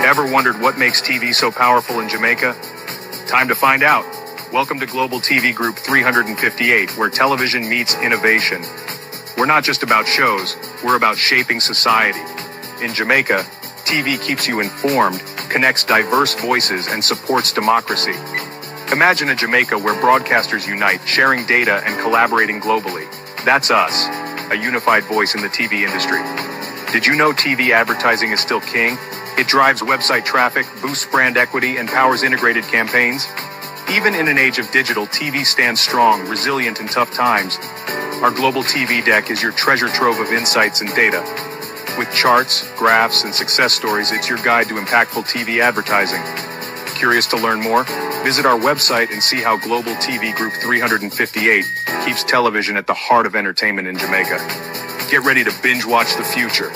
Ever wondered what makes TV so powerful in Jamaica? Time to find out. Welcome to Global TV Group 358, where television meets innovation. We're not just about shows, we're about shaping society. In Jamaica, TV keeps you informed, connects diverse voices, and supports democracy. Imagine a Jamaica where broadcasters unite, sharing data and collaborating globally. That's us, a unified voice in the TV industry. Did you know TV advertising is still king? It drives website traffic, boosts brand equity, and powers integrated campaigns. Even in an age of digital, TV stands strong, resilient in tough times. Our global TV deck is your treasure trove of insights and data. With charts, graphs, and success stories, it's your guide to impactful TV advertising. Curious to learn more? Visit our website and see how Global TV Group 358 keeps television at the heart of entertainment in Jamaica. Get ready to binge watch the future.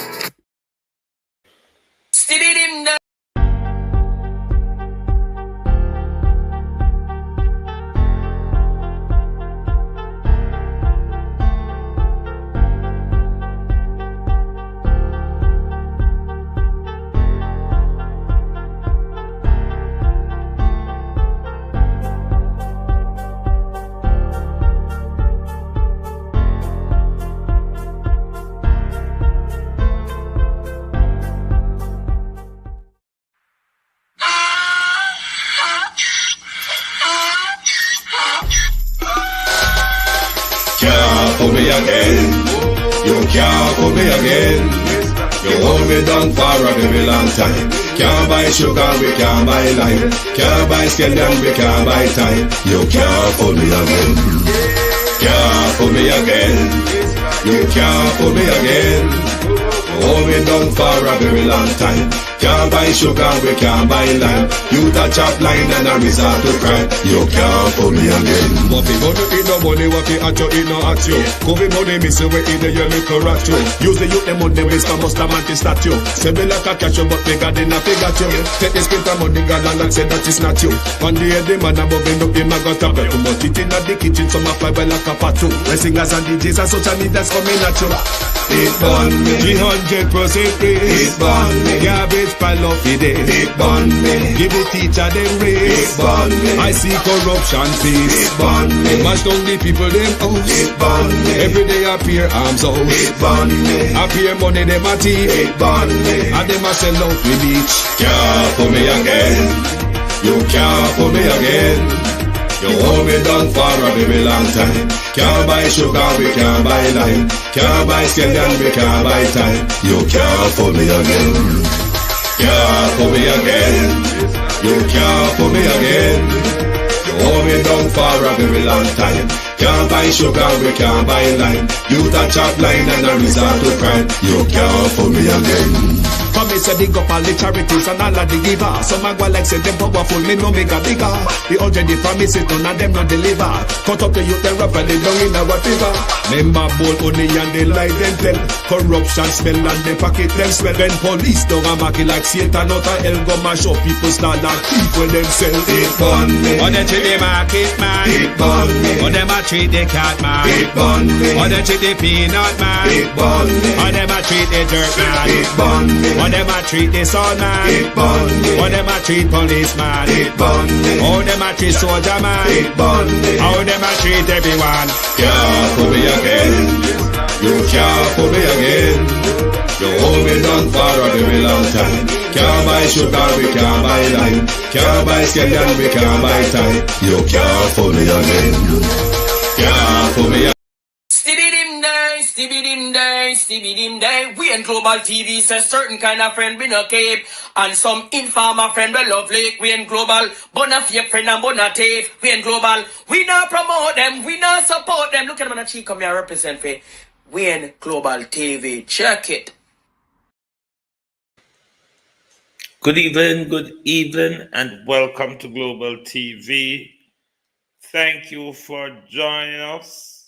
For me again, you can't for me again. You hold me down for a very long time. Can't buy sugar, we can't buy lime. Can't buy scandal, we can't buy time. You can't for me again. Can't for me again. You can't for me again. You hold me down for a very long time. Can't buy sugar, we can't buy lime. You touch up line and a resort to crime. You can't for me again. What fi money in no money, what fi at you in no at you. Could be money miss away in the year make a rat you. Use the youth them money waste for must a man to statue. Say me like a catch you but me got in a figure you. Take this spit of money God and say that is not you. One day the man above end up in my gut up. Too much it in the kitchen some a fly by like a patu. The singers and DJs and such a need that's coming at you. It burn me 300% raise. It burn me Garbage pile up the day. It burn me Give the teacher them It raise. burn me I see corruption peace. It burn me Mash down the people them house. It burn me Every day appear arms out. It burn me Appear money them a thief. It burn me And them a sell out the beach. Can't for me again. You can't for me again. You hold me down for a very long time. Can't buy sugar, we can't buy lime. Can't buy scandal, we can't buy time. You can't for me again. Can't for me again. You can't for me again. You hold me down for a very long time. Can't buy sugar, we can't buy lime. You touch up line and a resort to crime. You can't for me again. For me say dig up all the charities and all of the givers. Some a go like say them powerful, me no make a bigger. The urgent the promise it none of them not deliver. Cut up the youth and rap and they down in our river. Member bowl only and they lie them tell. Corruption smell and they pocket them swell. When police don't a market like Satan out of hell go mash up people start like people themselves. It burn me On them treat the market man. It burn me On them a treat the cat man. It burn me On them treat the peanut man. It burn me On them a treat the dirt man. It burn me On them a treat the son man. It burn me How them a treat policeman. It burn me How them a treat soldier man. It burn me How them a treat everyone. Can't for me again. You can't for me again. You hold me down for a very long time. Can't buy sugar, we can't buy lime. Can't buy scandal, we can't buy time. You can't for me again. Can't for me again. Stevie dim day. We in Global TV says certain kind of friend we no cape. And some informer friend we love lake. We in Global, bona fake friend and bona tape. We in Global, we not promote them, we not support them. Look at them on the cheek, come here represent for. We in Global TV, check it. Good evening, and welcome to Global TV. Thank you for joining us.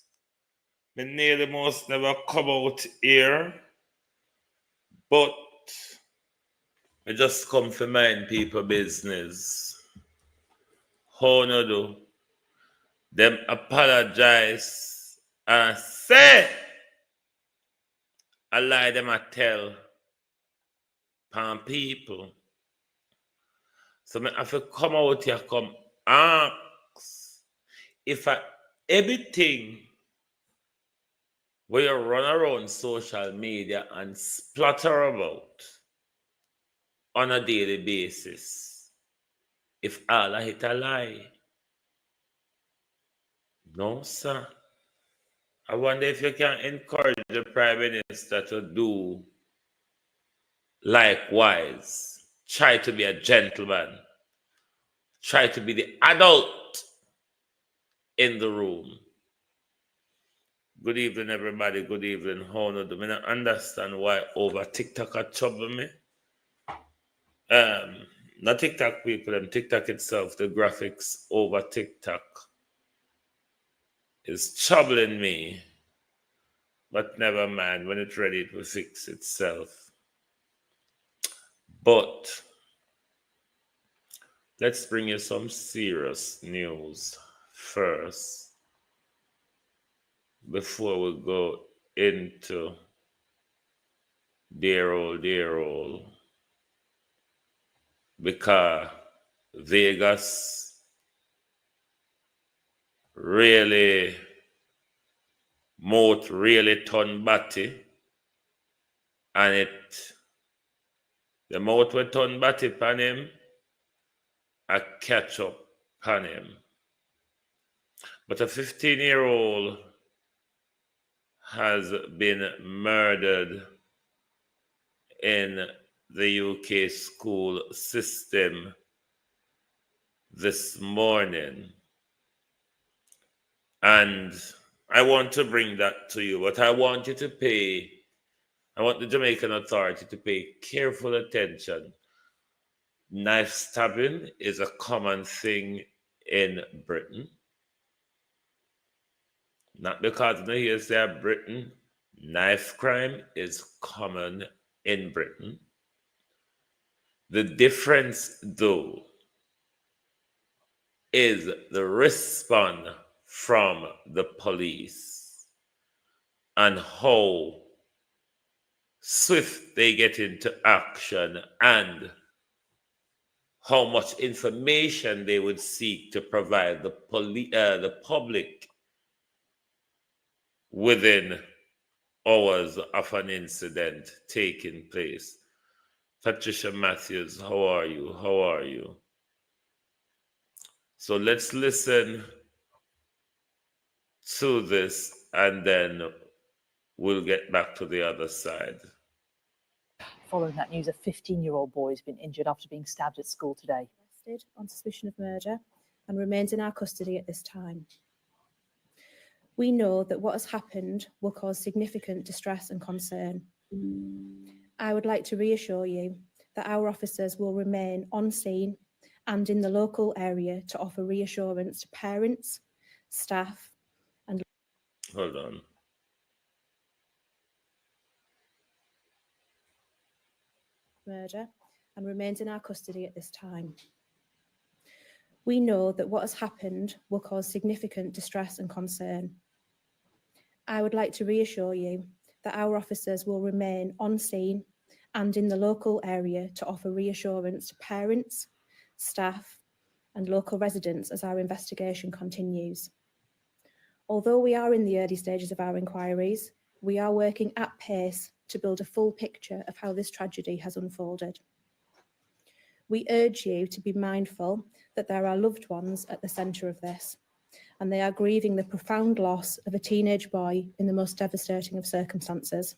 Me nearly most never come out here, but I just come for mind people business. How no do? Them apologize and say a lie them a tell pan people. So I have to come out here, come ask if everything where you run around social media and splatter about on a daily basis, if all of it a lie. No, sir. I wonder if you can encourage the Prime Minister to do likewise. Try to be a gentleman. Try to be the adult in the room. Good evening, everybody. Good evening. How do I not understand why over TikTok are trouble me? Not TikTok people, TikTok itself, the graphics over TikTok is troubling me. But never mind, when it's ready, it will fix itself. But let's bring you some serious news first before we go into dear old. Because Vegas really turn batty, and the mouth will turn batty upon him, I catch up upon him. But a 15-year-old has been murdered in the UK school system this morning. And I want to bring that to you, but I want the Jamaican Authority to pay careful attention. Knife stabbing is a common thing in Britain. Not because no here say Britain, knife crime is common in Britain. The difference, though, is the response from the police and how swift they get into action and how much information they would seek to provide the public within hours of an incident taking place. Patricia Matthews, how are you? So let's listen to this and then we'll get back to the other side. Following that news, a 15-year-old boy has been injured after being stabbed at school today. Arrested on suspicion of murder and remains in our custody at this time. We know that what has happened will cause significant distress and concern. I would like to reassure you that our officers will remain on scene and in the local area to offer reassurance to parents, staff, and... Hold on. Murder and remains in our custody at this time. We know that what has happened will cause significant distress and concern. I would like to reassure you that our officers will remain on scene and in the local area to offer reassurance to parents, staff, and local residents as our investigation continues. Although we are in the early stages of our inquiries, we are working at pace to build a full picture of how this tragedy has unfolded. We urge you to be mindful that there are loved ones at the centre of this, and they are grieving the profound loss of a teenage boy in the most devastating of circumstances.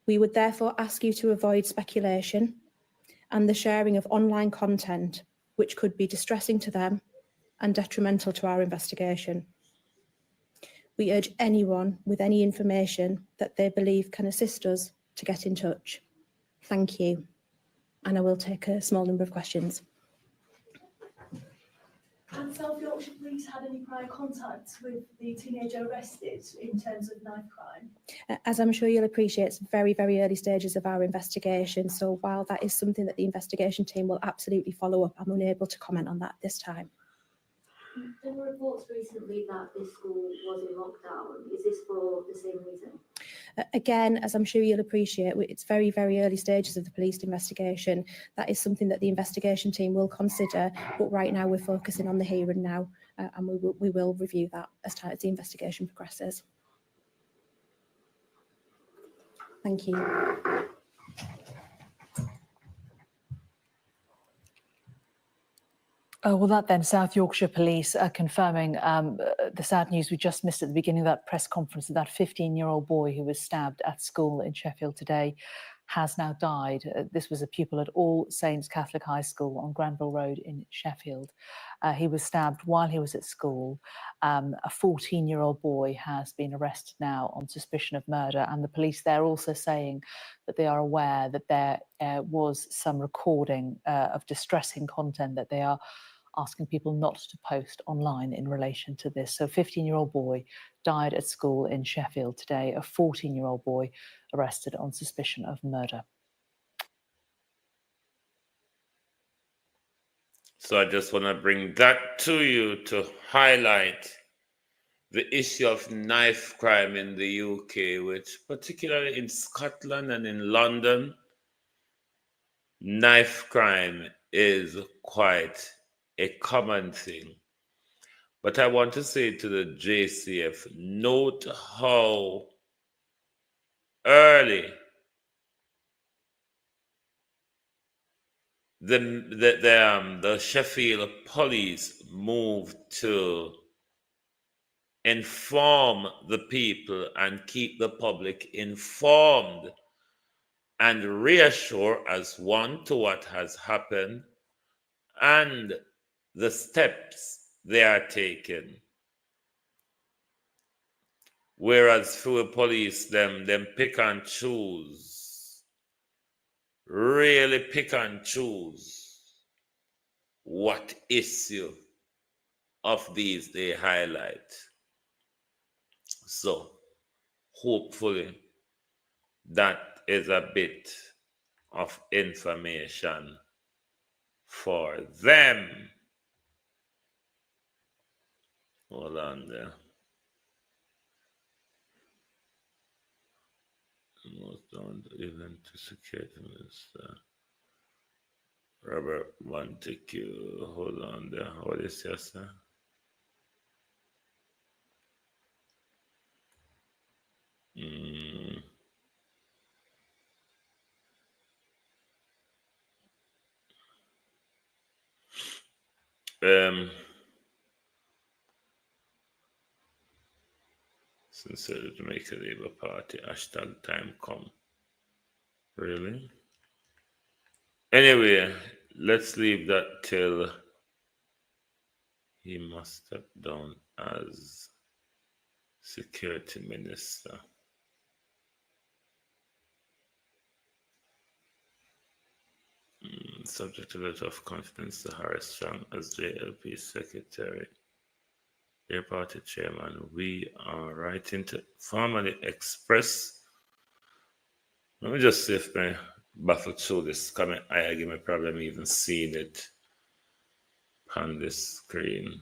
We would therefore ask you to avoid speculation and the sharing of online content which could be distressing to them and detrimental to our investigation. We urge anyone with any information that they believe can assist us to get in touch. Thank you. And I will take a small number of questions. Has South Yorkshire Police had any prior contact with the teenager arrested in terms of knife crime? As I'm sure you'll appreciate, it's very, very early stages of our investigation. So while that is something that the investigation team will absolutely follow up, I'm unable to comment on that this time. There were reports recently that this school was in lockdown. Is this for the same reason? Again, as I'm sure you'll appreciate, it's very, very early stages of the police investigation. That is something that the investigation team will consider, but right now we're focusing on the here and now, and we will review that as the investigation progresses. Thank you. Well, that then, South Yorkshire Police are confirming the sad news we just missed at the beginning of that press conference, that 15-year-old boy who was stabbed at school in Sheffield today has now died. This was a pupil at All Saints Catholic High School on Granville Road in Sheffield. He was stabbed while he was at school. A 14-year-old boy has been arrested now on suspicion of murder, and the police there also saying that they are aware that there was some recording of distressing content that they are asking people not to post online in relation to this. So a 15-year-old boy died at school in Sheffield today, a 14-year-old boy arrested on suspicion of murder. So I just want to bring that to you to highlight the issue of knife crime in the UK, which particularly in Scotland and in London, knife crime is quite a common thing. But I want to say to the JCF, note how early the Sheffield police moved to inform the people and keep the public informed and reassure as one to what has happened and the steps they are taking. Whereas through police, them pick and choose, really pick and choose what issue of these they highlight. So hopefully that is a bit of information for them. Hold on there. Most don't even to security minister Robert Montague. Hold on there. What is this, sir? Sincerely Jamaica Labour Party, hashtag time come. Really? Anyway, let's leave that till he must step down as security minister. Subject to letter of confidence to Harris Strong as JLP secretary. Dear party chairman, we are writing to formally express. Let me just see if my baffled through this comment. I give me problem even seeing it on this screen.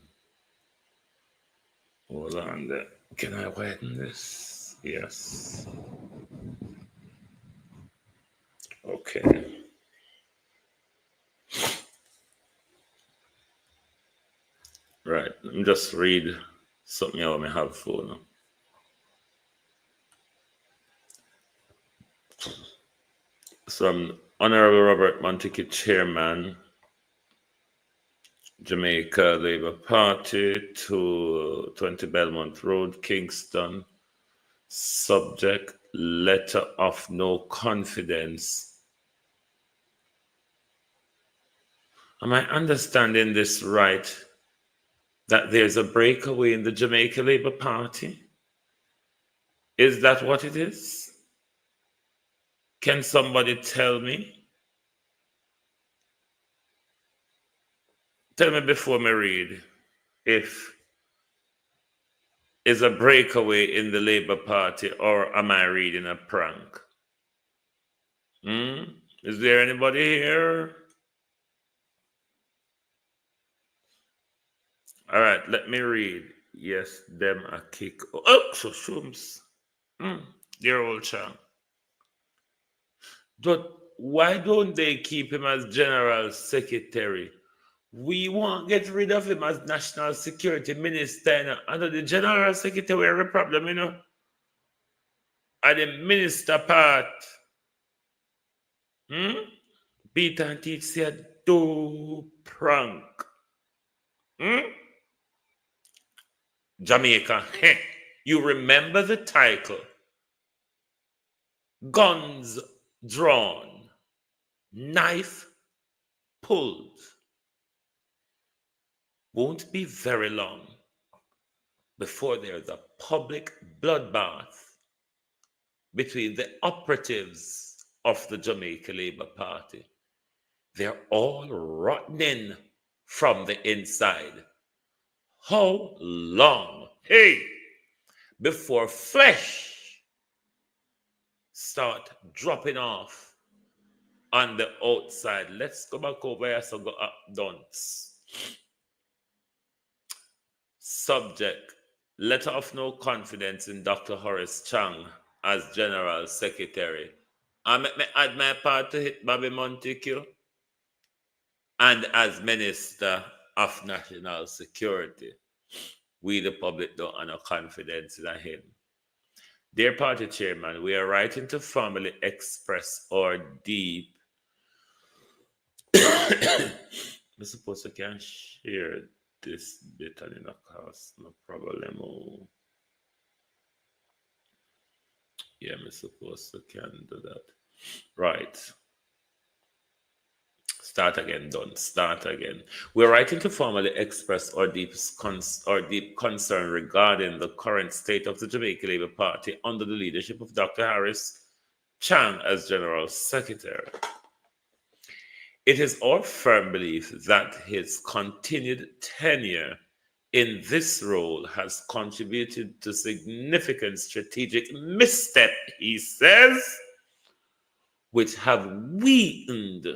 Hold on there. Can I widen this? Yes. Okay. Right. Let me just read something I may have for now. From Honorable Robert Montague, Chairman, Jamaica Labour Party, to 20 Belmont Road, Kingston. Subject, letter of no confidence. Am I understanding this right? That there's a breakaway in the Jamaica Labour Party? Is that what it is? Can somebody tell me? Tell me before me read if is a breakaway in the Labour Party or am I reading a prank? Is there anybody here? All right, let me read. Yes, them a kick. Oh, so Shums. Dear old chang. But why don't they keep him as general secretary? We won't get rid of him as national security minister. You know? Under the general secretary, we have a problem, you know. At the minister part. Beat and teach say do prank. Jamaica. You remember the title? Guns drawn, knife pulled. Won't be very long before there's a public bloodbath between the operatives of the Jamaica Labour Party. They're all rotting from the inside. How long, before flesh start dropping off on the outside? Let's go back over here so go up dunce. Subject: letter of no confidence in Dr. Horace Chang as General Secretary. I may add my part to hit Bobby Montague and as Minister of National Security. We, the public, don't have no confidence in him. Dear Party Chairman, we are writing to formally express our deep. I suppose I can share this bit and in a cost, no problem. Yeah, I suppose I can do that. Right. Start again, done. Start again. We're writing to formally express our deep concern regarding the current state of the Jamaica Labour Party under the leadership of Dr. Horace Chang as General Secretary. It is our firm belief that his continued tenure in this role has contributed to significant strategic misstep, he says, which have weakened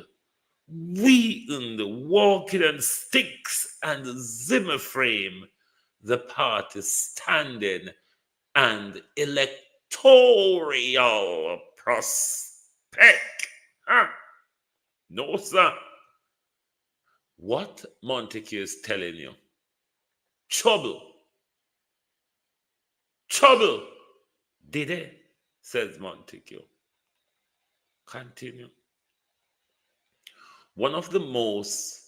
walking on sticks and Zimmer frame the party's standing and electoral prospect. No, sir. What Montague is telling you? Trouble. Did it? Says Montague. Continue. One of the most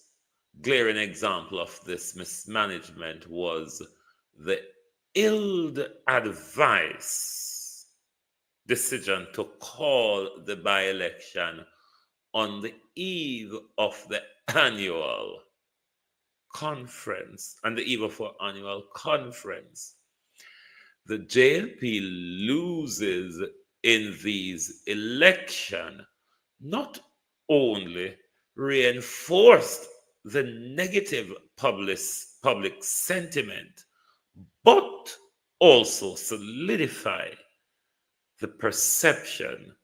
glaring examples of this mismanagement was the ill-advised decision to call the by-election on the eve of the annual conference. The JLP loses in these elections not only reinforced the negative public sentiment, but also solidify the perception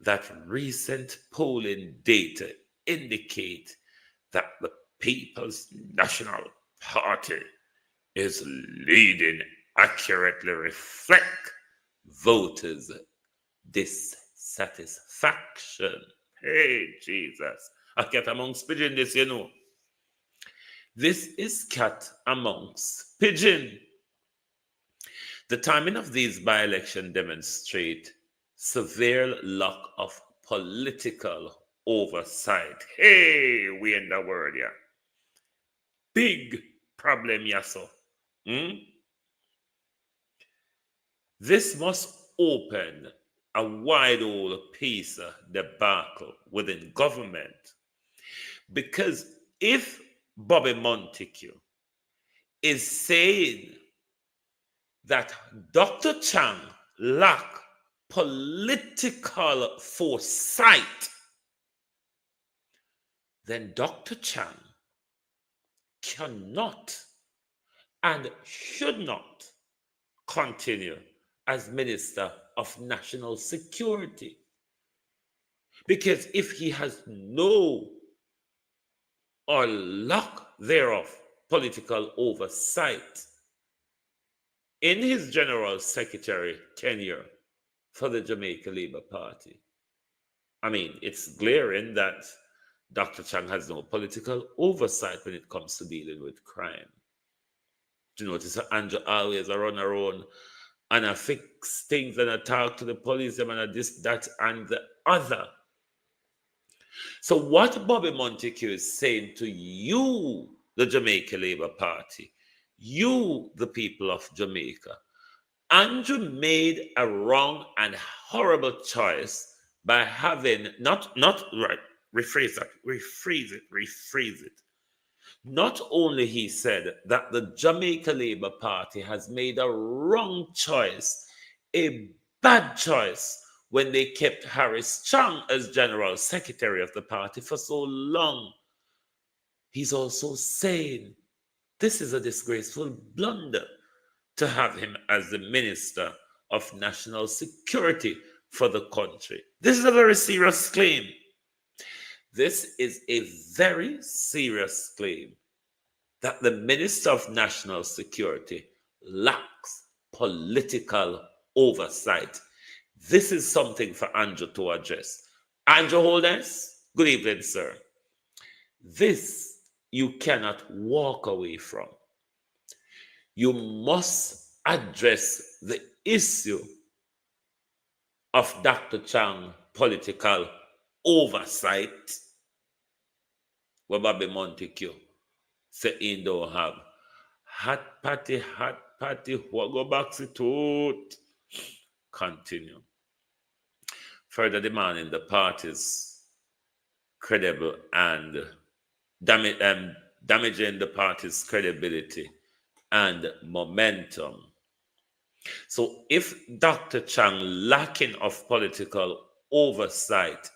that recent polling data indicate that the People's National Party is leading accurately reflect voters' dissatisfaction. Hey, Jesus. A cat amongst pigeon, this, you know. This is cat amongst pigeon. The timing of these by-election demonstrate severe lack of political oversight. Hey, we in the word, yeah. Big problem, yaso. This must open a wide old piece of debacle within government. Because if Bobby Montague is saying that Dr. Chang lacked political foresight, then Dr. Chang cannot and should not continue as Minister of National Security. Because if he has no or lack thereof political oversight in his general secretary tenure for the Jamaica Labour Party. I mean, it's glaring that Dr. Chang has no political oversight when it comes to dealing with crime. Do you notice that Andrew always run around and I fix things and I talk to the police them and I this, that, and the other. So what Bobby Montague is saying to you, the Jamaica Labour Party, you, the people of Jamaica, Andrew made a wrong and horrible choice by having, not right, rephrase it. Not only he said that the Jamaica Labour Party has made a wrong choice, a bad choice, when they kept Harris Chang as General Secretary of the party for so long. He's also saying this is a disgraceful blunder to have him as the Minister of National Security for the country. This is a very serious claim. This is a very serious claim that the Minister of National Security lacks political oversight. This is something for Andrew to address. Andrew Holness, good evening, sir. This you cannot walk away from. You must address the issue of Dr. Chang political oversight, where Bobby Montague say he don't have hot patty, what go back to it. Continue. Further demanding the party's credible and damaging the party's credibility and momentum. So if Dr. Chang lacking of political oversight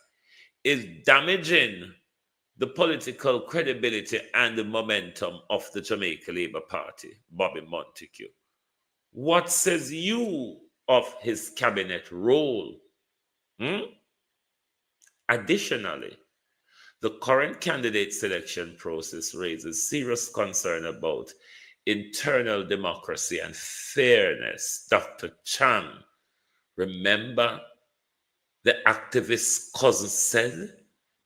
is damaging the political credibility and the momentum of the Jamaica Labour Party, Bobby Montague, what says you of his cabinet role? Additionally, the current candidate selection process raises serious concern about internal democracy and fairness. Dr. Chang, remember the activist cousin said,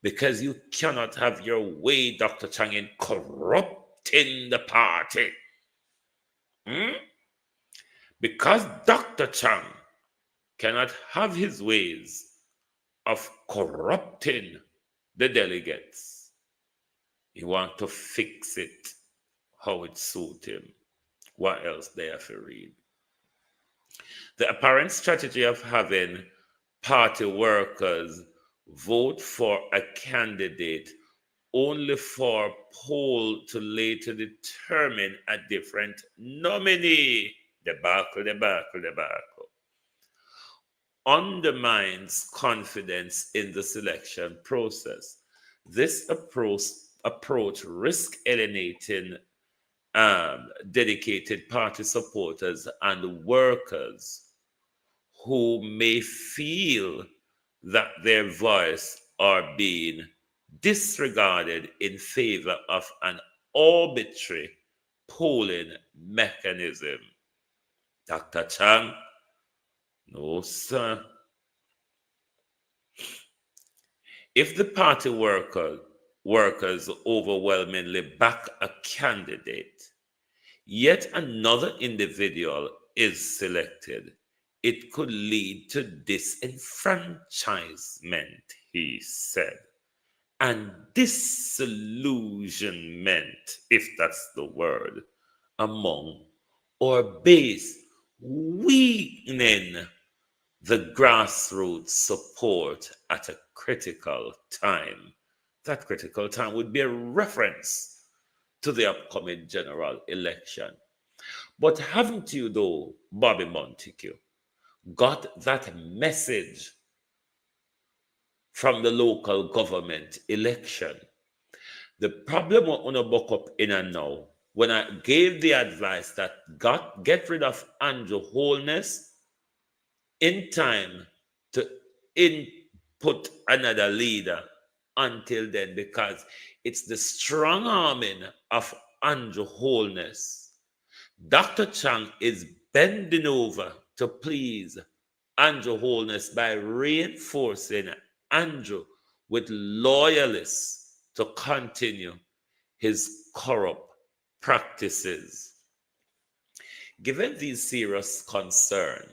because you cannot have your way, Dr. Chang, in corrupting the party. Because Dr. Chang cannot have his ways of corrupting the delegates. He wants to fix it how it suits him. What else they have to read? The apparent strategy of having party workers vote for a candidate only for poll to later determine a different nominee. Debacle. Undermines confidence in the selection process. This approach risks alienating dedicated party supporters and workers who may feel that their voice are being disregarded in favor of an arbitrary polling mechanism. Dr. Chang, no, sir. If the party workers overwhelmingly back a candidate, yet another individual is selected, it could lead to disenfranchisement, he said, and disillusionment, if that's the word, among or base, weakening the grassroots support at a critical time. That critical time would be a reference to the upcoming general election. But haven't you, though, Bobby Montague, got that message from the local government election? The problem with una buck up in and now, when I gave the advice that get rid of Andrew Holness in time to input another leader until then, because it's the strong arming of Andrew Holness, Dr. Chang is bending over to please Andrew Holness by reinforcing Andrew with loyalists to continue his corrupt practices. Given these serious concerns,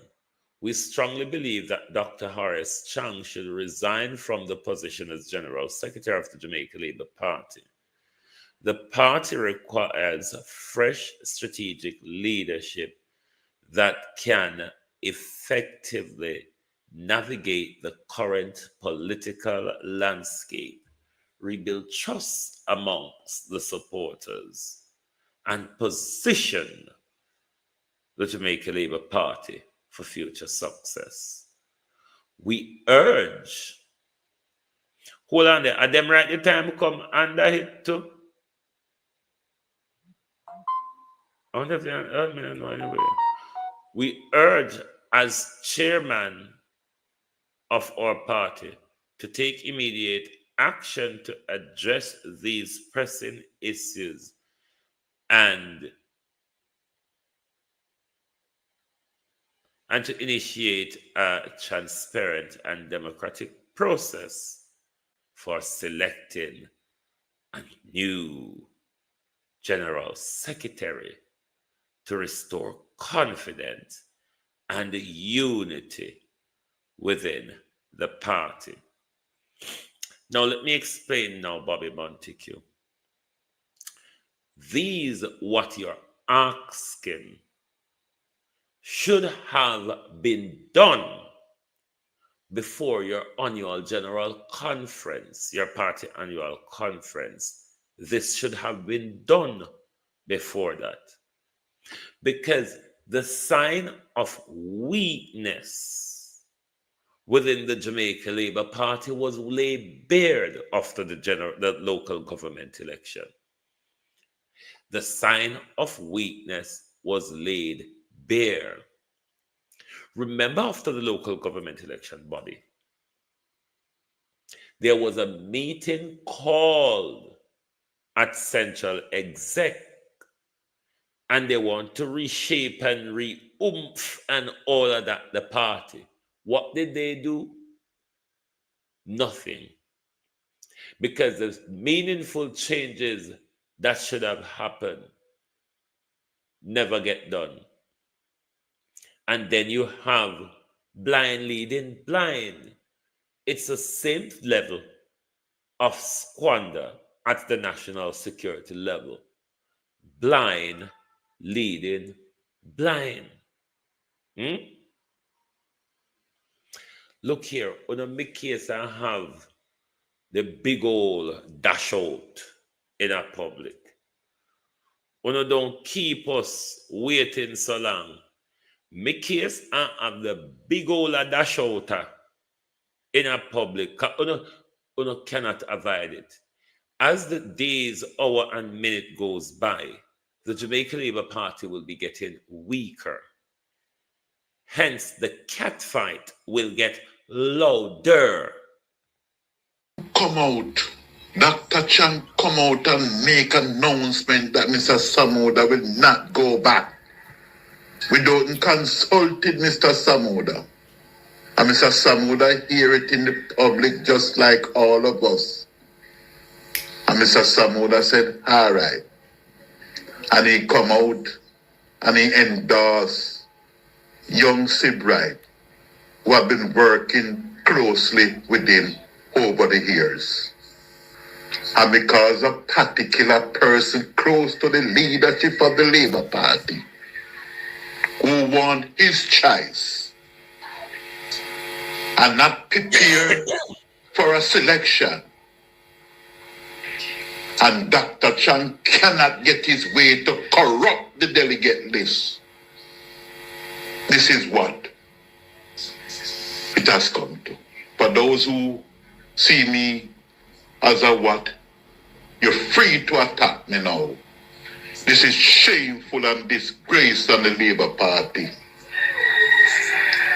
we strongly believe that Dr. Horace Chang should resign from the position as General Secretary of the Jamaica Labour Party. The party requires fresh strategic leadership that can effectively navigate the current political landscape, rebuild trust amongst the supporters, and position the Jamaica Labour Party for future success. We urge, hold on there, are them right the time come under it too? I wonder if they heard me, I don't know anyway. We urge as chairman of our party to take immediate action to address these pressing issues and to initiate a transparent and democratic process for selecting a new general secretary to restore confidence and unity within the party. Now, let me explain now, Bobby Montague. These, what you're asking, should have been done before your annual general conference, your party annual conference. This should have been done before that. Because the sign of weakness within the Jamaica Labour Party was laid bare after the local government election. The sign of weakness was laid bare. Remember, after the local government election, Bobby, there was a meeting called at Central Exec, and they want to reshape and re-oomph and all of that, the party. What did they do? Nothing. Because the meaningful changes that should have happened never get done. And then you have blind leading blind. It's the same level of squander at the national security level. Blind leading blind. Look here, on a big case I have the big old dash out in a public. Don't keep us waiting so long. My case I have the big old dash out in a public. You cannot avoid it. As the days, hour, and minute goes by, the Jamaica Labour Party will be getting weaker. Hence, the catfight will get louder. Come out. Dr. Chang come out and make an announcement that Mr. Samuda will not go back. We don't consulted Mr. Samuda. And Mr. Samuda hear it in the public just like all of us. And Mr. Samuda said, all right. And he come out and he endorsed young Sibright, who have been working closely with him over the years. And because a particular person close to the leadership of the Labour Party, who want his choice and not prepared for a selection, and Dr. Chang cannot get his way to corrupt the delegate list. This is what it has come to. For those who see me as a what, you're free to attack me now. This is shameful and disgrace on the Labour Party.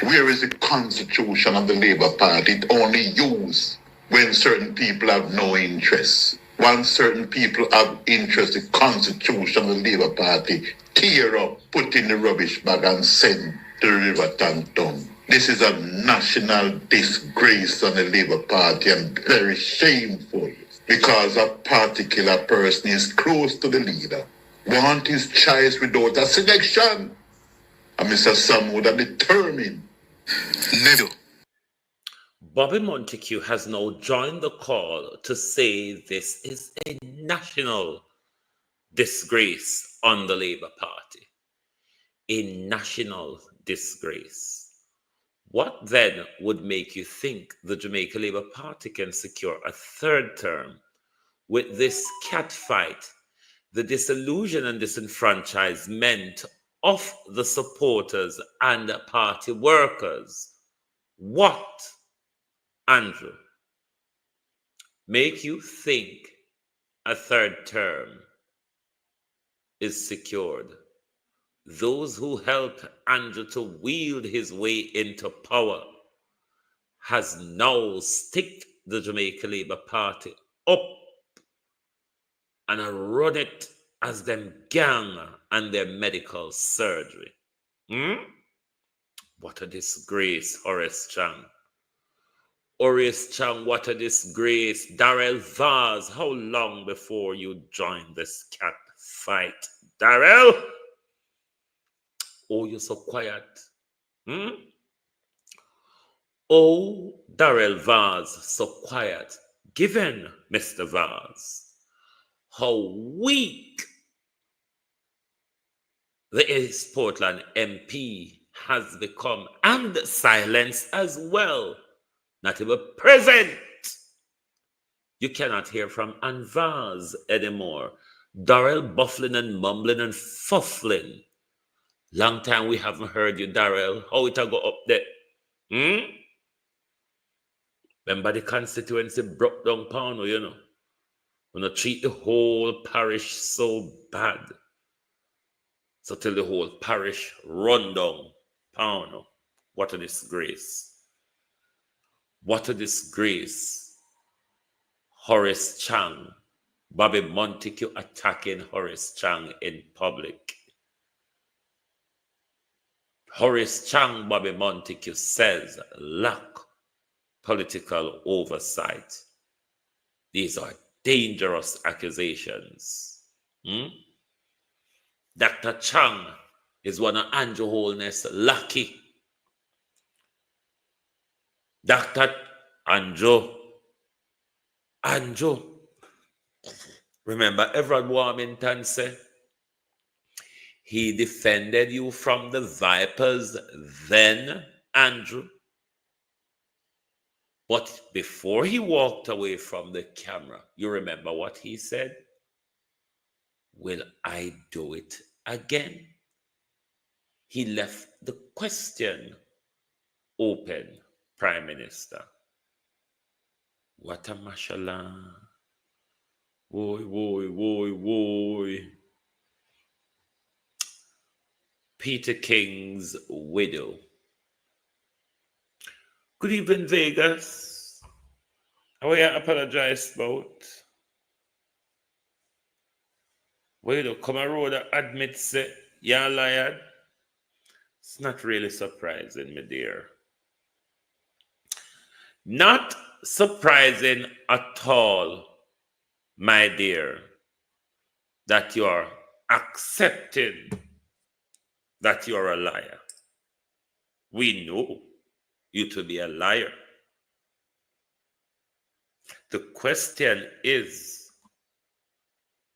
Where is the constitution of the Labour Party? It only used when certain people have no interest. One certain people have interest in Constitution, the Labour Party, tear up, put in the rubbish bag and send to the River Tanton. This is a national disgrace on the Labour Party and very shameful because a particular person is close to the leader, want his choice without a selection. And Mr. Sam would have determined. Never. Bobby Montague has now joined the call to say this is a national disgrace on the Labour Party. A national disgrace. What then would make you think the Jamaica Labour Party can secure a third term with this catfight, the disillusion and disenfranchisement of the supporters and party workers? What, Andrew, make you think a third term is secured? Those who helped Andrew to wield his way into power has now sticked the Jamaica Labour Party up and run it as them gang and their medical surgery. What a disgrace, Horace Chang. Horace Chang, what a disgrace. Darrell Vaz, how long before you joined this cat fight? Darrell? Oh, you're so quiet. Oh, Darrell Vaz, so quiet. Given, Mr. Vaz, how weak the East Portland MP has become, and silence as well. Not even present. You cannot hear from Ann Vaz anymore. Darrell buffling and mumbling and fuffling. Long time we haven't heard you, Darrell. How it go up there? Remember the constituency broke down Pano, you know. When treat the whole parish so bad. So till the whole parish run down Pano. What a disgrace. What a disgrace. Horace Chang. Bobby Montague attacking Horace Chang in public. Horace Chang, Bobby Montague says, lack political oversight. These are dangerous accusations. Dr. Chang is one of Andrew Holness' lucky. Dr. Andrew. Remember, Everett Warmington said, he defended you from the vipers then, Andrew. But before he walked away from the camera, you remember what he said? Will I do it again? He left the question open, Prime Minister. What a mashallah. Woy. Peter King's widow. Good evening, Vegas. How are you apologize about? Widow come a road that admits it, you're liar. It's not really surprising, my dear. Not surprising at all, my dear, that you are accepting that you are a liar. We know you to be a liar. The question is,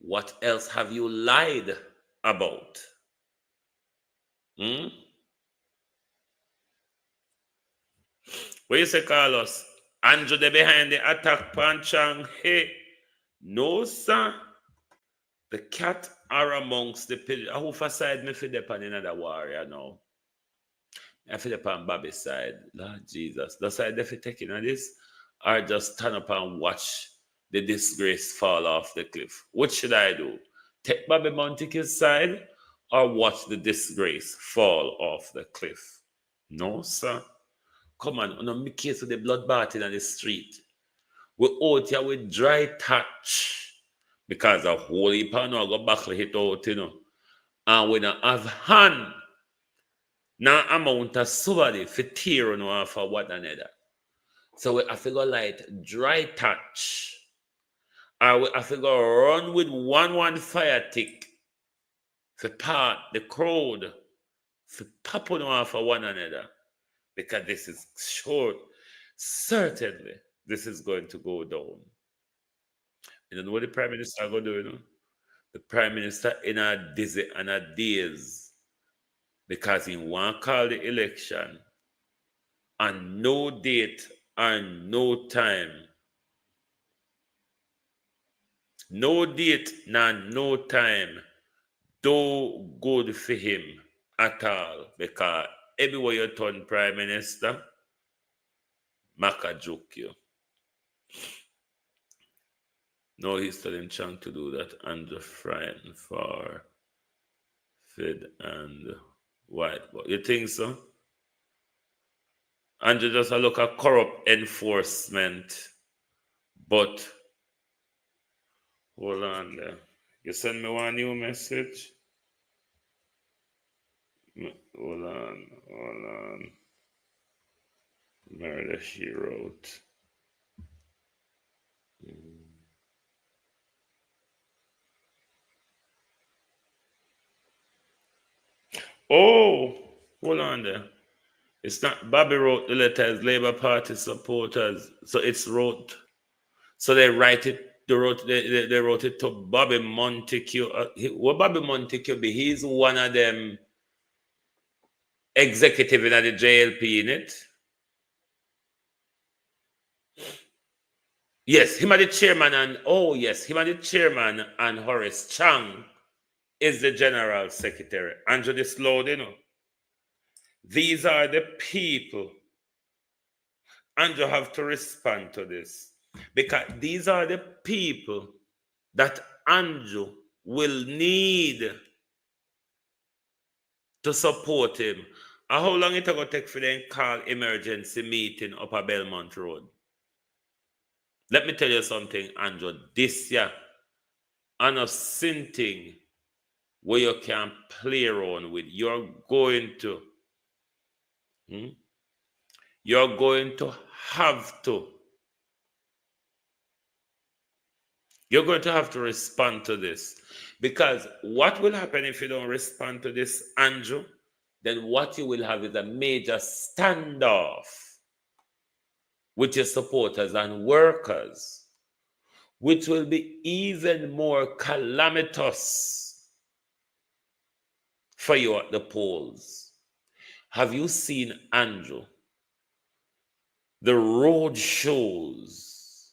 what else have you lied about? What you say, Carlos? Andrew, they behind the attack, Panchang. Hey, no, sir. The cat are amongst the pigeons. I hope aside me for the pan another warrior now. I feel upon Bobby's side. Lord Jesus. The side if you taking on this, or just stand up and watch the disgrace fall off the cliff. What should I do? Take Bobby Montague's side or watch the disgrace fall off the cliff? No, sir. Come on, no case with the bloodbath in the street. We out here with dry touch. Because a whole heap of no go buckle hit out, you know. And we don't have hand. Now amount of somebody for tear on one for one another. So we have to go like dry touch. Or we have to go run with one fire tick for part the crowd for pop on one for one another. Because this is short. Certainly, this is going to go down. You know what the Prime Minister going to do, you know? The Prime Minister in a dizzy and a daze because he want to call the election and no date and no time. No date and no time do good for him at all because everywhere you turn Prime Minister, Maka joke you. No, he's still trying to do that and the frightened for Fed and White. But you think so? And you just look at corrupt enforcement. But hold on there. You send me one new message? Hold on. Murder she wrote. Oh, hold on there. It's not Bobby wrote the letter as Labour Party supporters. So it's wrote. So they write it. They wrote it to Bobby Montague. What Bobby Montague be? He's one of them executive in the JLP in it. Yes, him and the chairman and him and the chairman and Horace Chang is the general secretary. Andrew the Slow, you know. These are the people. Andrew have to respond to this. Because these are the people that Andrew will need to support him. And how long it will take for them call emergency meeting up at Belmont Road? Let me tell you something, Andrew. This year, on a thing where you can play around with, you're going to have to. You're going to have to respond to this. Because what will happen if you don't respond to this, Andrew? Then what you will have is a major standoff with your supporters and workers, which will be even more calamitous for you at the polls. Have you seen, Andrew, the road shows,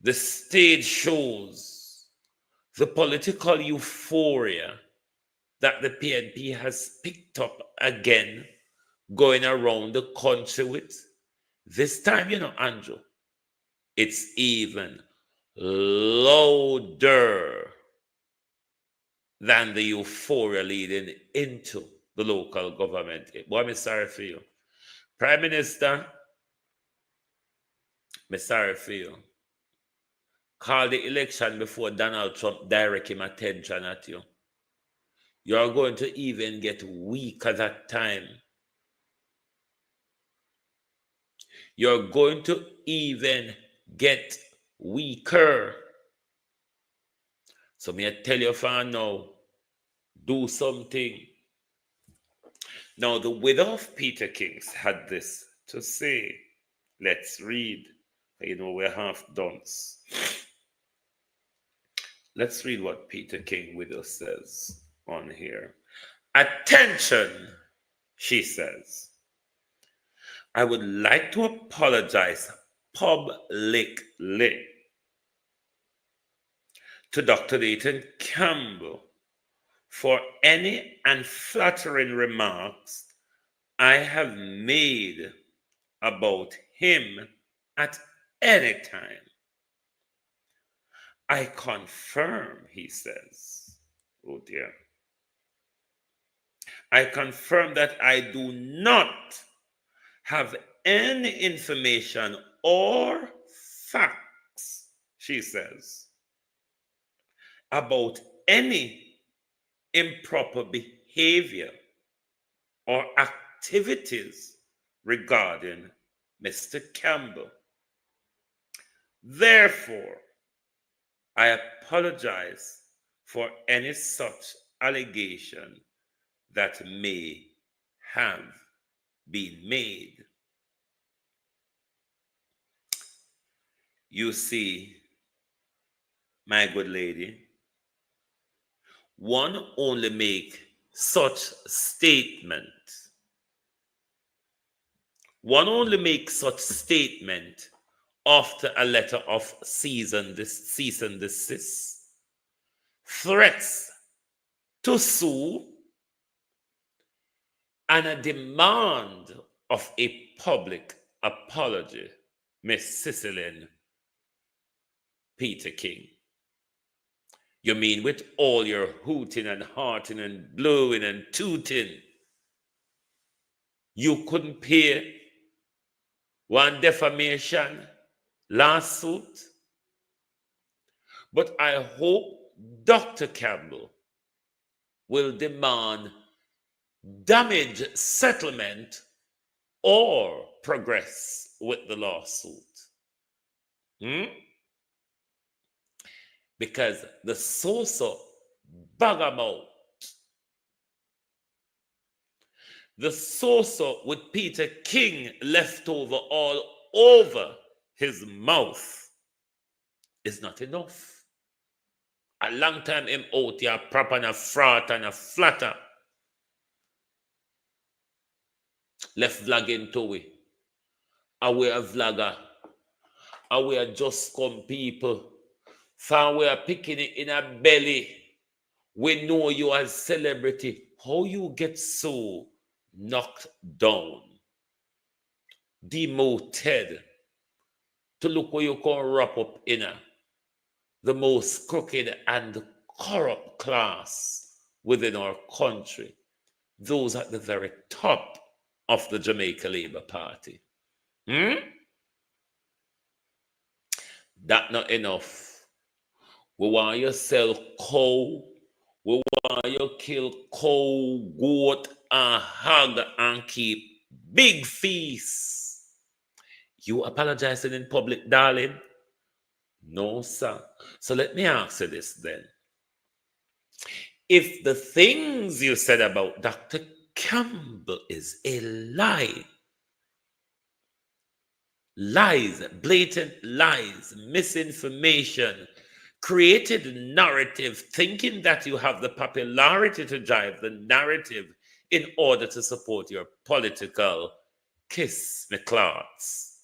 the stage shows, the political euphoria that the PNP has picked up again, going around the country with? This time, you know, Andrew, it's even louder than the euphoria leading into the local government. Boy, I'm sorry for you. Prime Minister, I'm sorry for you. Call the election before Donald Trump direct him attention at you. You're going to even get weaker that time. You're going to even get weaker. So may I tell you for now, do something. Now, the widow of Peter Kings had this to say. Let's read. You know, we're half done. Let's read what Peter King widow says on here. Attention, she says. I would like to apologize publicly to Dr. Dayton Campbell for any unflattering remarks I have made about him at any time. I confirm, he says. Oh dear. I confirm that I do not have any information or facts, she says, about any improper behavior or activities regarding Mr. Campbell. Therefore, I apologize for any such allegation that may have been made. You see, my good lady, one only make such statement. One only makes such statement after a letter of cease and desist, threats to sue, and a demand of a public apology, Miss Cicilline Peter King. You mean with all your hooting and hearting and blowing and tooting, you couldn't pay one defamation lawsuit? But I hope Dr. Campbell will demand damage settlement or progress with the lawsuit. Because the so-so bagamout, the so-so with Peter King left over all over his mouth is not enough. A long time him out here proper and a frat and a flatter. Left vlogging to we. Away a vlogger. Away a just come people. From we are picking it in a belly. We know you as celebrity. How you get so knocked down, demoted, to look where you can wrap up in the most crooked and corrupt class within our country, those at the very top of the Jamaica Labour Party. That not enough. We want you sell cow, we want you kill cow, goat, and hog and keep big feasts. You apologizing in public, darling? No, sir. So let me ask you this then. If the things you said about Dr. Campbell is a lie, lies, blatant lies, misinformation, created narrative, thinking that you have the popularity to drive the narrative in order to support your political kiss me clots.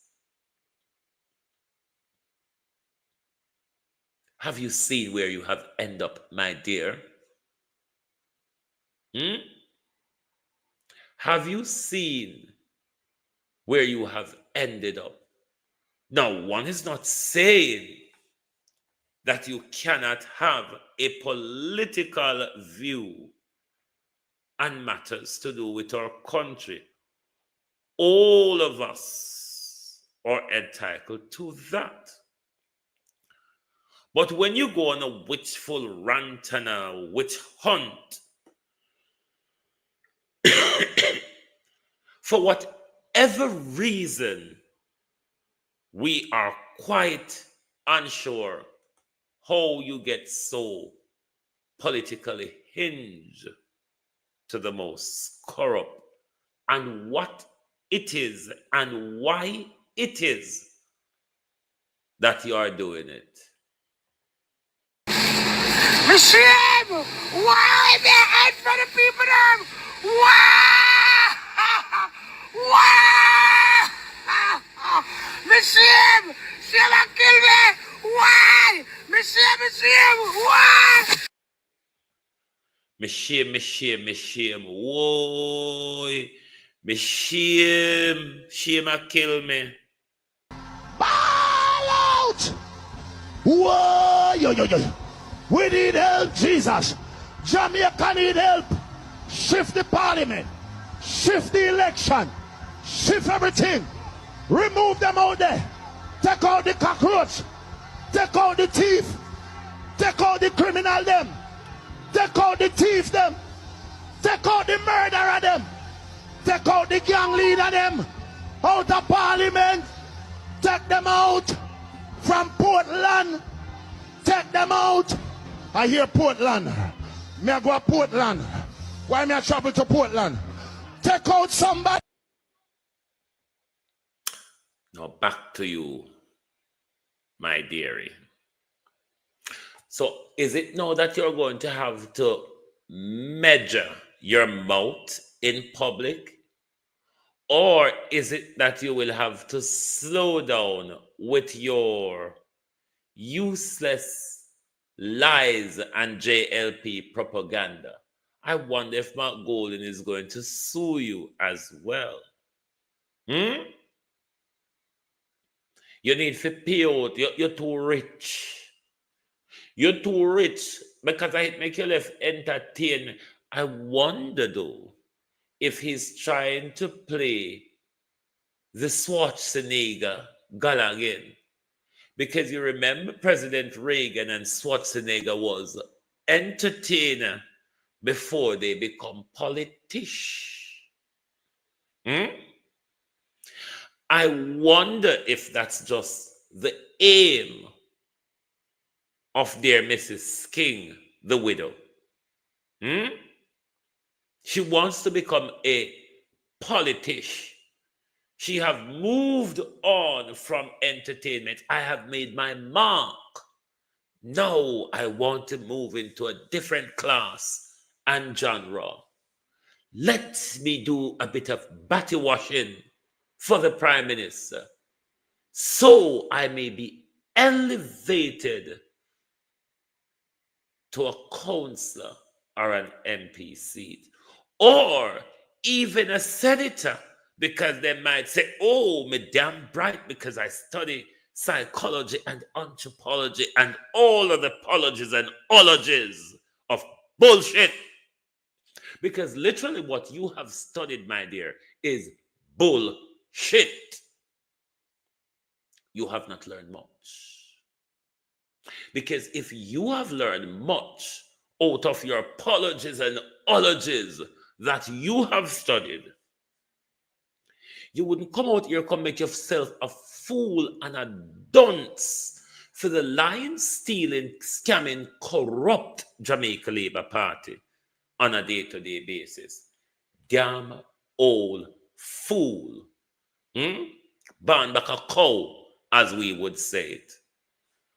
Have you seen where you have ended up, my dear? Have you seen where you have ended up? Now, one is not saying that you cannot have a political view and matters to do with our country. All of us are entitled to that. But when you go on a witchful rant and a witch hunt, for whatever reason, we are quite unsure how you get so politically hinged to the most corrupt, and what it is and why it is that you are doing it. Michelle, why the head for the people them? Why? Why? Michelle, she'll kill me. Why? Michelle, why? Me shame. Whoa. Me shame a kill me. Ball out! Whoa, yo. We need help, Jesus. Jamaica need help. Shift the parliament. Shift the election. Shift everything. Remove them out there. Take out the cockroach. Take out the thief. Take Take out the criminal them. Take out the thief them. Take out the murderer them. Take out the gang leader them. Out of parliament. Take them out from Portland. Take them out. I hear Portland. Me I go to Portland. Why me I travel to Portland? Take out somebody. Now back to you, my dearie. So is it now that you're going to have to measure your mouth in public? Or is it that you will have to slow down with your useless lies and JLP propaganda? I wonder if Mark Golden is going to sue you as well. You need to pay out. You're too rich. You're too rich because I make you left entertain. I wonder though if he's trying to play the Schwarzenegger gal again. Because you remember President Reagan and Schwarzenegger was entertainer before they become politicians. I wonder if that's just the aim of dear Mrs. King, the widow. She wants to become a politician. She have moved on from entertainment. I have made my mark. Now I want to move into a different class and genre. Let me do a bit of batty washing for the Prime Minister, so I may be elevated to a councillor or an MP seat, or even a senator, because they might say, oh, me damn bright because I study psychology and anthropology and all of the apologies and ologies of bullshit. Because literally what you have studied, my dear, is bullshit. You have not learned much. Because if you have learned much out of your apologies and ologies that you have studied, you wouldn't come out here and make yourself a fool and a dunce for the lying, stealing, scamming, corrupt Jamaica Labour Party on a day-to-day basis. Damn old fool. Born back a cow, as we would say it.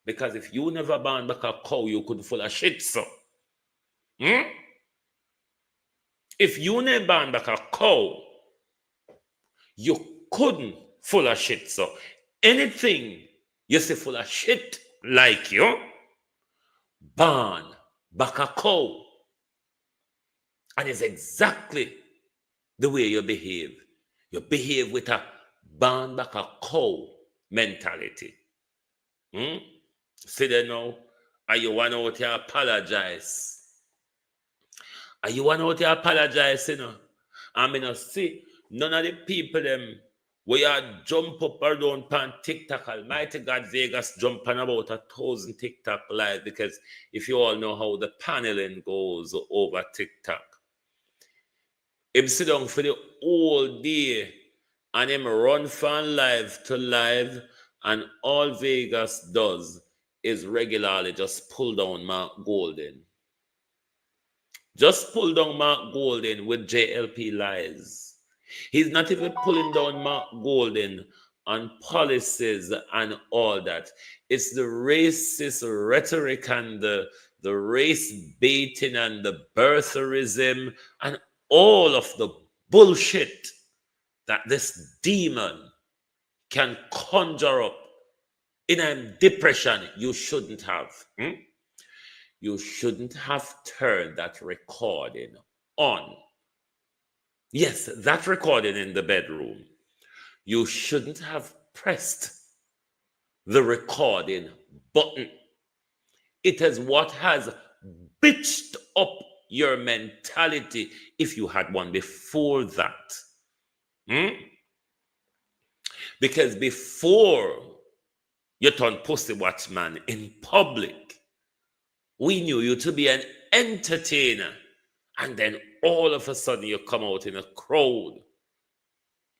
Because if you never born back a cow, you couldn't full of shit, so. If you never born back a cow, you couldn't full of shit, so. Anything you say full of shit like you, born back a cow. And it's exactly the way you behave. You behave with a born back a cow mentality. See there now, and you want out to apologize. And you want out to apologize, you know. I mean, see, none of the people them where you jump up or down on TikTok, Almighty God, Vegas jumping about 1,000 TikTok live, because if you all know how the paneling goes over TikTok, him sit down for the whole day and him run from live to live, and all Vegas does is regularly just pull down Mark Golden. Just pull down Mark Golden with JLP lies. He's not even pulling down Mark Golden on policies and all that. It's the racist rhetoric and the race baiting and the birtherism and all of the bullshit that this demon can conjure up in a depression you shouldn't have. You shouldn't have turned that recording on. Yes, that recording in the bedroom. You shouldn't have pressed the recording button. It is what has bitched up your mentality if you had one before that. Because before you turn pussy watchman in public, We knew you to be an entertainer. And then all of a sudden you come out in a crowd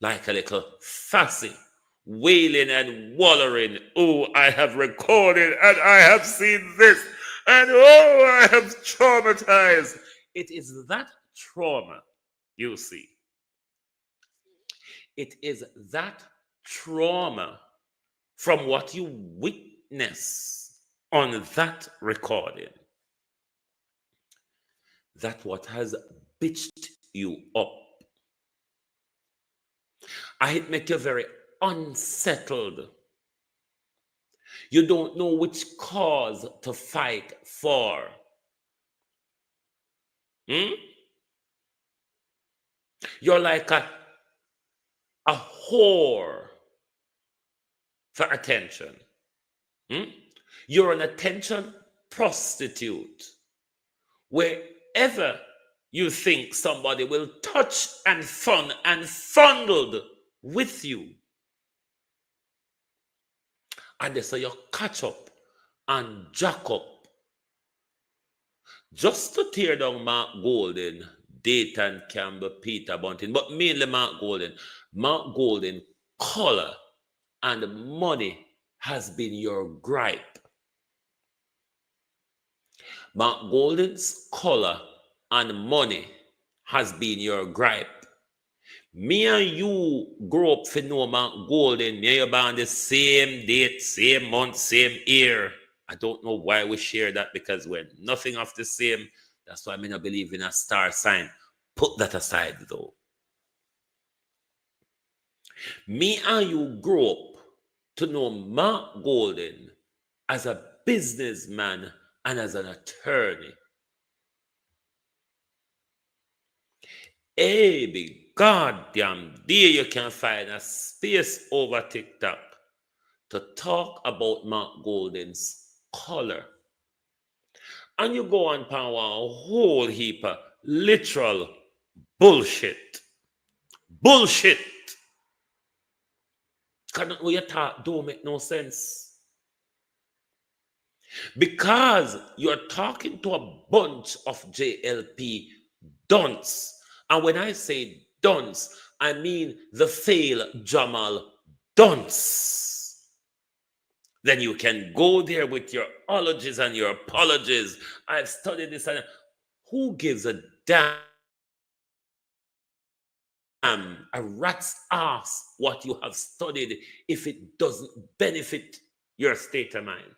like a little fussy, wailing and wallowing. Oh, I have recorded and I have seen this. And oh, I have traumatized. It is that trauma, you see. It is that trauma from what you witness on that recording that what has bitched you up. It make you very unsettled. You don't know which cause to fight for. You're like a whore for attention. You're an attention prostitute. Wherever you think somebody will touch and fun and fondled with you, and they say you catch up and jack up just to tear down Mark Golden, Dayton Campbell, Peter Bunting, but mainly Mark Golden. Mark Golden, color and money has been your gripe. Mark Golden's color and money has been your gripe. Me and you grow up for know Mark Golden. Me and you born the same date, same month, same year. I don't know why we share that, because we're nothing of the same. That's why I not believe in a star sign. Put that aside though. Me and you grow up to know Mark Golden as a businessman and as an attorney. Every goddamn day you can find a space over TikTok to talk about Mark Golden's color. And you go on power a whole heap of literal bullshit. Bullshit. Because what you talk don't make no sense. Because you're talking to a bunch of JLP dunce. And when I say dunce, I mean the fail Jamal dunce. Then you can go there with your ologies and your apologies. I've studied this. And who gives a damn, a rat's ass, what you have studied if it doesn't benefit your state of mind?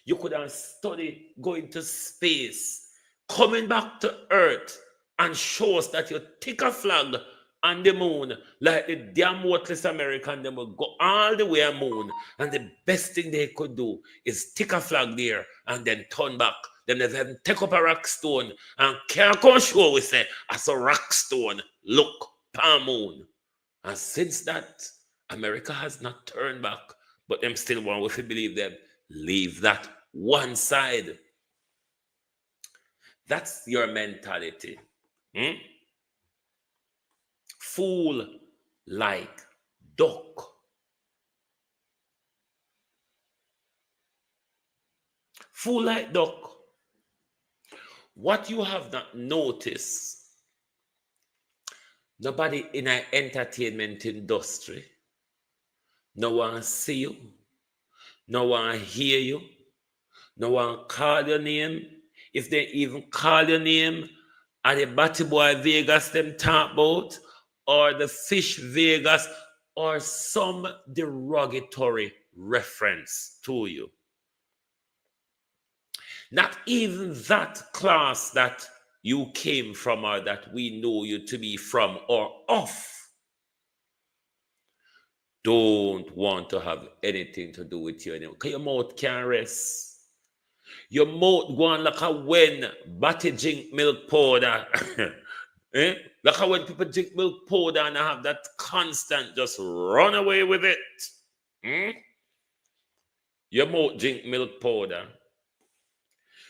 You could have studied going to space, coming back to Earth, and show us that you take a flag on the moon like the damn worthless American. They will go all the way on the moon, and the best thing they could do is stick a flag there and then turn back. Then they then take up a rock stone and can't come show we say as a rock stone look palm moon. And since that, America has not turned back, but them still want we believe them. Leave that one side. That's your mentality. Fool like duck. Fool like duck. What you have not noticed, nobody in an entertainment industry, no one see you, no one hear you, no one call your name. If they even call your name, are the Batty Boy Vegas them talk about, or the Fish Vegas, or some derogatory reference to you. Not even that class that you came from or that we know you to be from or of don't want to have anything to do with you anymore. Because your mouth can't rest. Your mouth going like a when batty drink milk powder. Like how when people drink milk powder and have that constant just run away with it. Your mouth drink milk powder.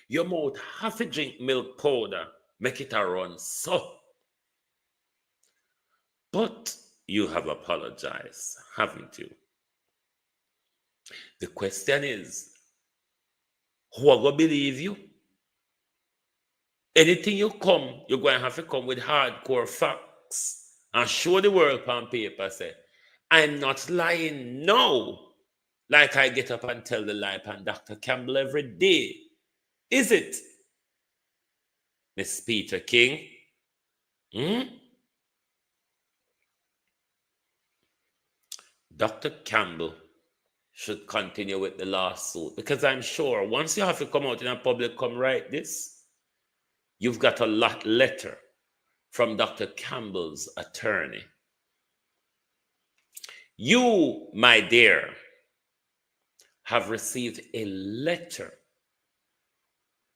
Your mouth have to drink milk powder. Make it a run so. But you have apologized, haven't you? The question is, Who are going to believe you? Anything you're going to have to come with hardcore facts and show the world on paper, say, I'm not lying, no. Like I get up and tell the lie on Dr. Campbell every day. Is it, Miss Peter King? Dr. Campbell should continue with the lawsuit, because I'm sure once you have to come out in a public, come write this, you've got a letter from Dr. Campbell's attorney. You, my dear, have received a letter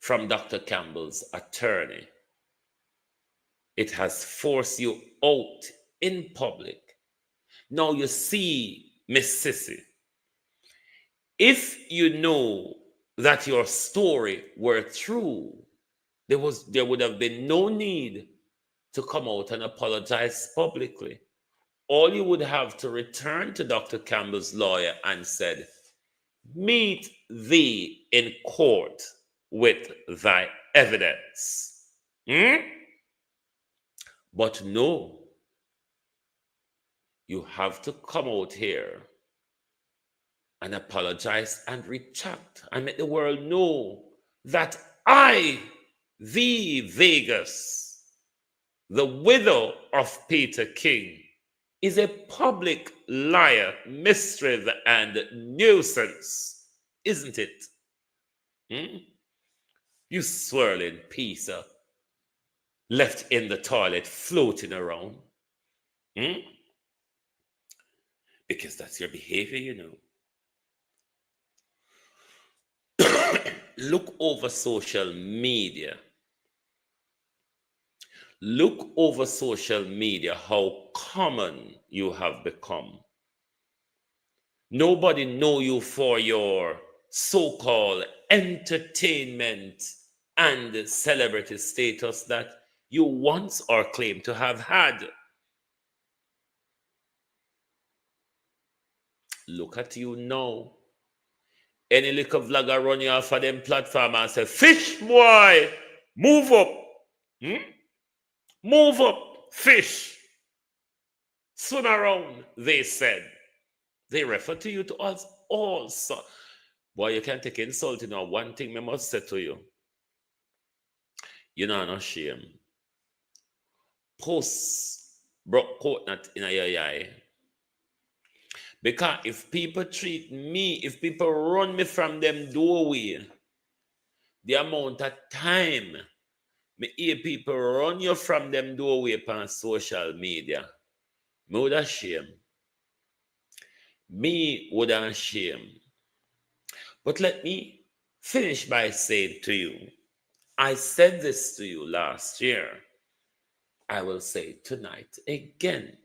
from Dr. Campbell's attorney. It has forced you out in public. Now you see, Miss Sissy, if you know that your story were true, there would have been no need to come out and apologize publicly. All you would have to return to Dr. Campbell's lawyer and said, meet thee in court with thy evidence. But no, you have to come out here and apologize and retract and let the world know that I, the Vegas, the widow of Peter King, is a public liar, mischief, and nuisance, isn't it? You swirling piece of left in the toilet floating around. Because that's your behavior, you know. Look over social media. Look over social media, how common you have become. Nobody know you for your so-called entertainment and celebrity status that you once or claim to have had. Look at you now. Any little vlogger run you off of them platform and say, fish boy, move up. Move up, fish. Swim around, they said. They refer to you to us also. Boy, you can't take insult, you know. One thing I must say to you. You're not ashamed. Post broke coconut in your eye. Because if people treat me, if people run me from them doorway, the amount of time me hear people run you from them doorway upon social media, me would shame. Me would shame. But let me finish by saying to you, I said this to you last year. I will say it tonight again.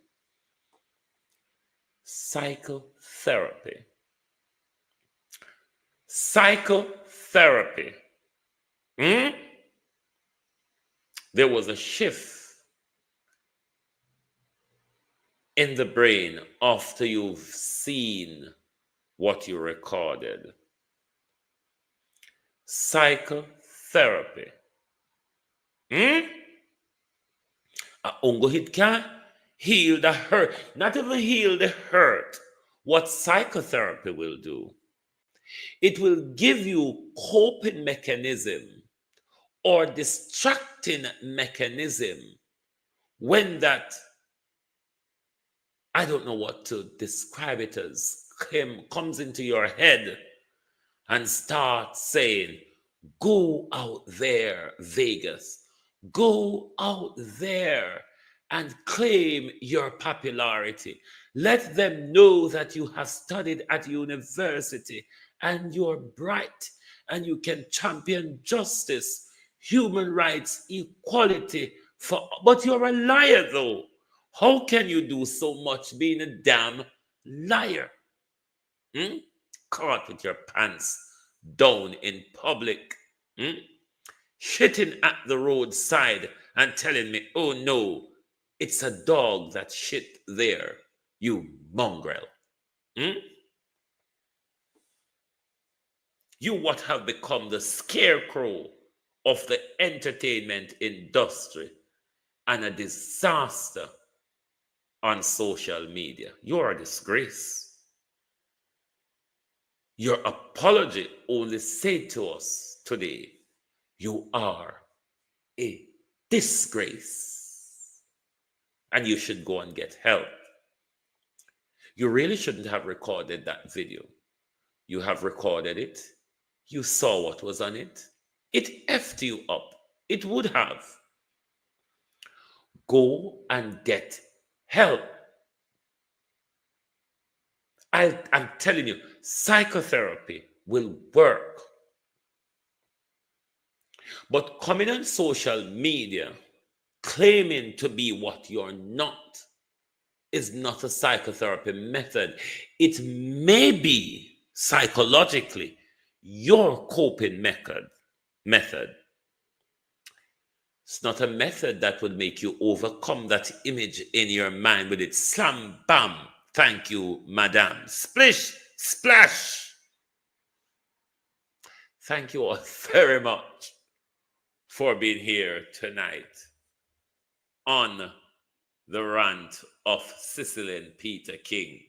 Psychotherapy. Psychotherapy. There was a shift in the brain after you've seen what you recorded. Psychotherapy. It can heal the hurt, not even heal the hurt. What psychotherapy will do, it will give you coping mechanism or distracting mechanism when that, I don't know what to describe it as, comes into your head and start saying, go out there, Vegas. Go out there and claim your popularity. Let them know that you have studied at university and you're bright and you can champion justice, human rights, equality. But you're a liar, though. How can you do so much being a damn liar? Caught with your pants down in public, shitting at the roadside and telling me, oh no, it's a dog that shit there, you mongrel. You what have become the scarecrow of the entertainment industry and a disaster on social media. You're a disgrace. Your apology only said to us today, you are a disgrace. And you should go and get help. You really shouldn't have recorded that video. You have recorded it. You saw what was on it. It effed you up. It would have. Go and get help. I'm telling you, psychotherapy will work. But coming on social media, claiming to be what you're not, is not a psychotherapy method. It may be psychologically your coping method. It's not a method that would make you overcome that image in your mind with it. Slam, bam. Thank you, madam. Splish, splash. Thank you all very much for being here tonight on the rant of Cecily and Peter King.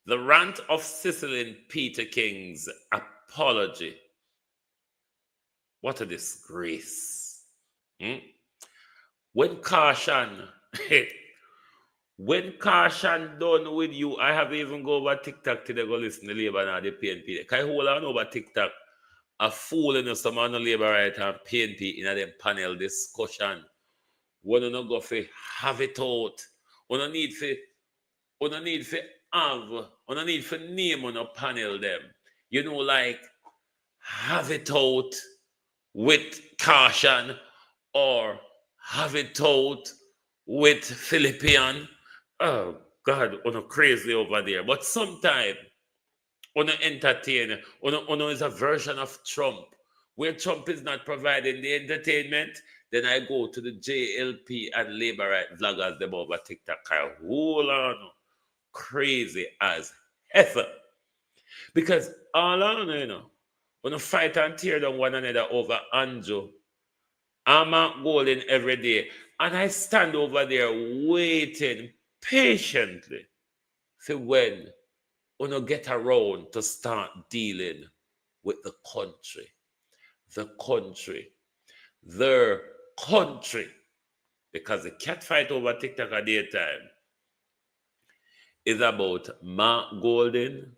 The rant of Cecily and Peter King's apology. What a disgrace. When caution done with you, I have even go over TikTok today, go listen to Labour and the PNP. Can you hold on over TikTok? A fool in some on the Labour right and PNP in a them panel discussion. When you not go for have it out. When you need for name on a panel them. You know, like have it out with caution or have it out with Philippian. Oh God, on crazy over there. But sometimes on entertain, on is a version of Trump. Where Trump is not providing the entertainment, then I go to the JLP and Labour right vloggers them over TikTok. Hold on. Crazy as heifer. Because all I know, when you fight and tear down one another over Andrew, I'm out golden every day. And I stand over there waiting patiently for when you get around to start dealing with the country. Their country. Because the cat fight over TikTok at daytime is about Mark Golden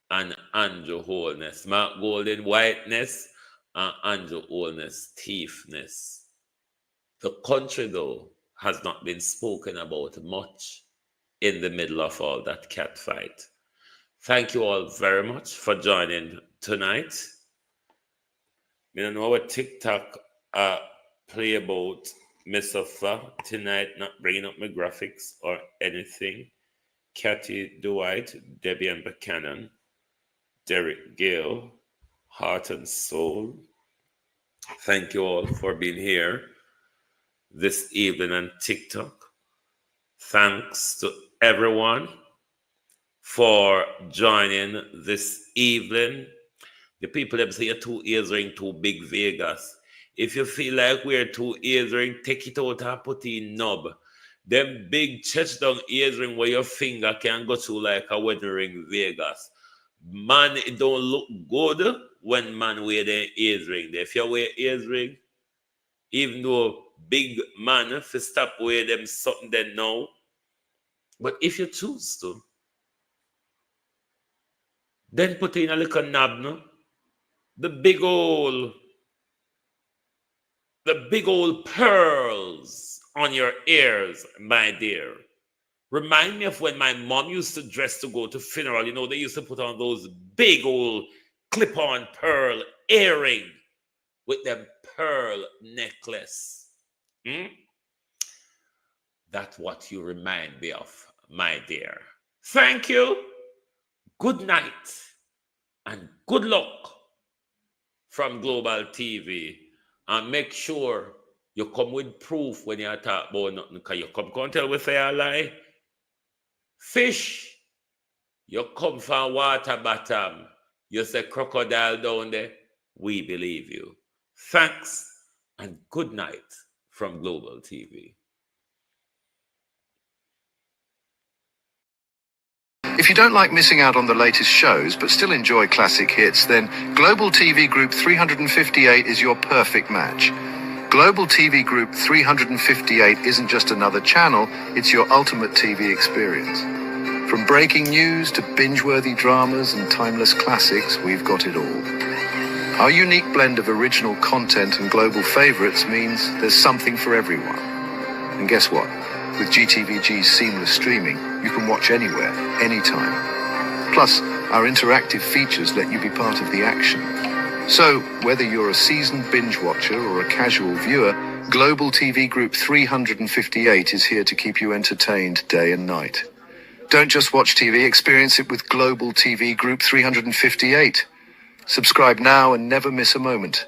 and Andrew Holness. Mark Golden whiteness and Andrew Holness thiefness. The country, though, has not been spoken about much in the middle of all that cat fight. Thank you all very much for joining tonight. I don't know what TikTok play about Mr. tonight, not bringing up my graphics or anything. Cathy Dwight, Debbie and Buchanan, Derek Gale, Heart and Soul. Thank you all for being here this evening on TikTok. Thanks to everyone for joining this evening. The people that say you're two ears ring too big Vegas. If you feel like we're two ears ring, take it out and put in knob. Them big church down ears ring where your finger can go through like a wedding ring Vegas. Man, it don't look good when man wear their ears ring. If you wear ears ring, even though big man, if you stop wear them something then now. But if you choose to, then put in a little knob, no? The big old pearls on your ears, my dear. Remind me of when my mom used to dress to go to funeral. You know, they used to put on those big old clip-on pearl earring with them pearl necklace. That's what you remind me of, my dear. Thank you. Good night and good luck from Global TV. And make sure you come with proof when you talk about nothing, because you come tell we say a lie. Fish You come from water bottom. You say crocodile down there. We believe you. Thanks and good night from Global TV. If you don't like missing out on the latest shows but still enjoy classic hits, then Global TV Group 358 is your perfect match. Global TV Group 358 isn't just another channel, it's your ultimate TV experience. From breaking news to binge-worthy dramas and timeless classics, we've got it all. Our unique blend of original content and global favorites means there's something for everyone. And guess what? With GTVG's seamless streaming, you can watch anywhere, anytime. Plus, our interactive features let you be part of the action. So, whether you're a seasoned binge watcher or a casual viewer, Global TV Group 358 is here to keep you entertained day and night. Don't just watch TV, experience it with Global TV Group 358. Subscribe now and never miss a moment.